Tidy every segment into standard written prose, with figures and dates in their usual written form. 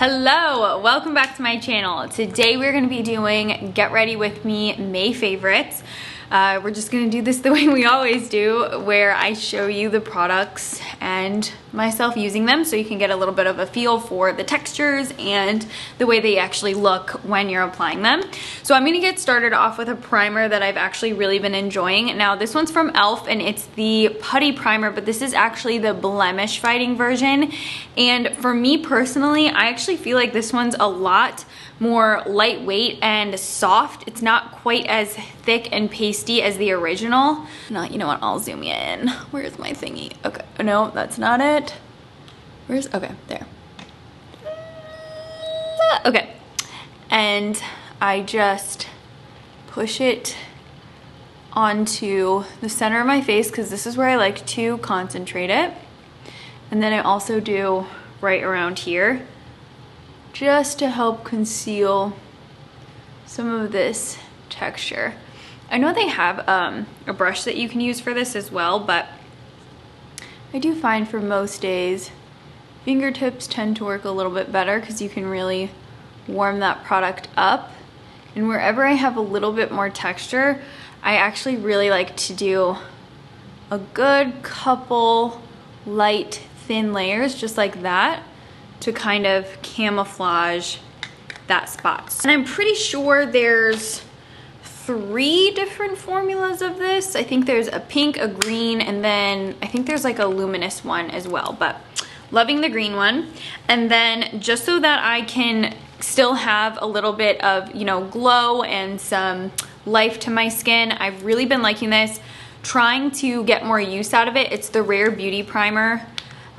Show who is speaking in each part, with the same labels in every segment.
Speaker 1: Hello, welcome back to my channel. Today we're going to be doing Get Ready With Me May favorites. We're just going to do this the way we always do, where I show you the products and myself using them so you can get a little bit of a feel for the textures and the way they actually look when you're applying them. So I'm going to get started off with a primer that I've actually really been enjoying. Now this one's from e.l.f. and it's the putty primer, but this is actually the blemish fighting version. And for me personally, I actually feel like this one's a lot more lightweight and soft. It's not quite as thick and pasty as the original. No, you know what, I'll zoom in. Where's my thingy? Okay, no, that's not it. Okay, there. Okay, and I just push it onto the center of my face because this is where I like to concentrate it. And then I also do right around here, just to help conceal some of this texture. I know they have a brush that you can use for this as well, but I do find for most days, fingertips tend to work a little bit better because you can really warm that product up. And wherever I have a little bit more texture, I actually really like to do a good couple light, thin layers, just like that, to kind of camouflage that spot. And I'm pretty sure there's 3 different formulas of this. I think there's a pink, a green, and then I think there's like a luminous one as well, but loving the green one. And then just so that I can still have a little bit of, you know, glow and some life to my skin, I've really been liking this, trying to get more use out of it. It's the Rare Beauty Primer.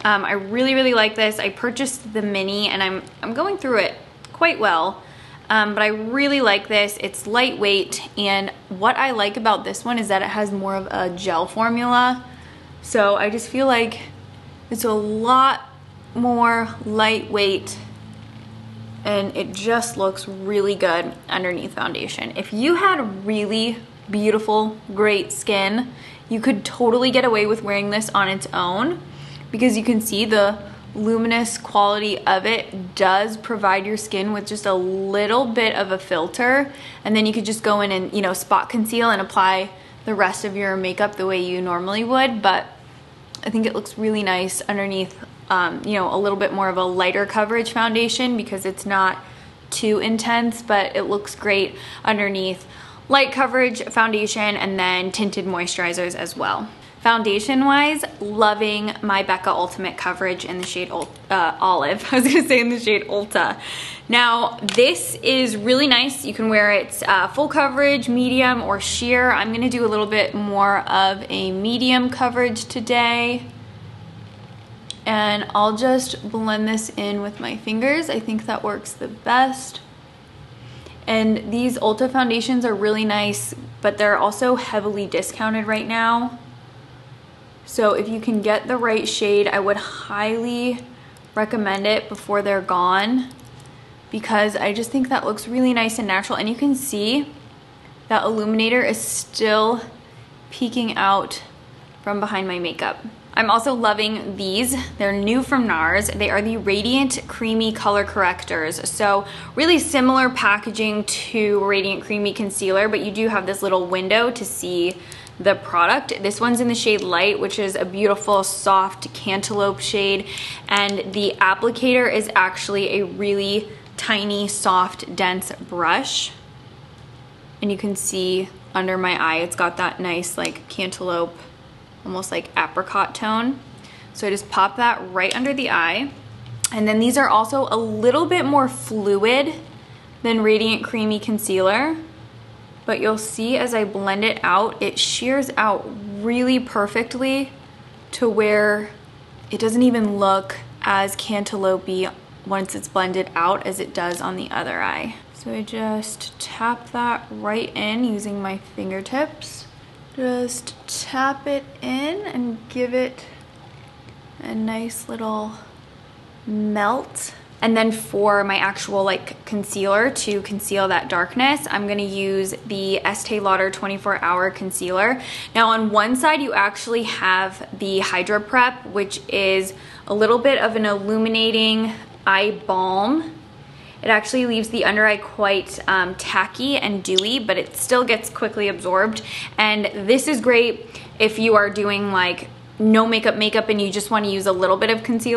Speaker 1: I really like this. I purchased the mini and I'm going through it quite well, but I really like this. It's lightweight, and what I like about this one is that it has more of a gel formula. So I just feel like it's a lot more lightweight and it just looks really good underneath foundation. If you had really beautiful, great skin, you could totally get away with wearing this on its own, because you can see the luminous quality of it does provide your skin with just a little bit of a filter, and then you could just go in and, you know, spot conceal and apply the rest of your makeup the way you normally would. But I think it looks really nice underneath, you know, a little bit more of a lighter coverage foundation because it's not too intense, but it looks great underneath light coverage foundation and then tinted moisturizers as well. Foundation wise, loving my Becca Ultimate Coverage in the shade Olive. I was gonna say in the shade Ulta. Now this is really nice. You can wear it full coverage, medium, or sheer. I'm gonna do a little bit more of a medium coverage today. And I'll just blend this in with my fingers. I think that works the best. And these Ulta foundations are really nice, but they're also heavily discounted right now. So if you can get the right shade, I would highly recommend it before they're gone, because I just think that looks really nice and natural. And you can see that illuminator is still peeking out from behind my makeup. I'm also loving these. They're new from NARS. They are the Radiant Creamy Color Correctors. So really similar packaging to Radiant Creamy Concealer, but you do have this little window to see the product. This one's in the shade Light, which is a beautiful soft cantaloupe shade, and the applicator is actually a really tiny, soft, dense brush. And you can see under my eye, it's got that nice like cantaloupe, almost like apricot tone. So I just pop that right under the eye. And then these are also a little bit more fluid than Radiant Creamy Concealer, but you'll see as I blend it out, it shears out really perfectly to where it doesn't even look as cantaloupe-y once it's blended out as it does on the other eye. So I just tap that right in using my fingertips. Just tap it in and give it a nice little melt. And then for my actual like concealer to conceal that darkness, I'm gonna use the Estee Lauder 24-Hour Concealer. Now on one side you actually have the Hydra Prep, which is a little bit of an illuminating eye balm. It actually leaves the under eye quite tacky and dewy, but it still gets quickly absorbed. And this is great if you are doing like no makeup and you just want to use a little bit of concealer.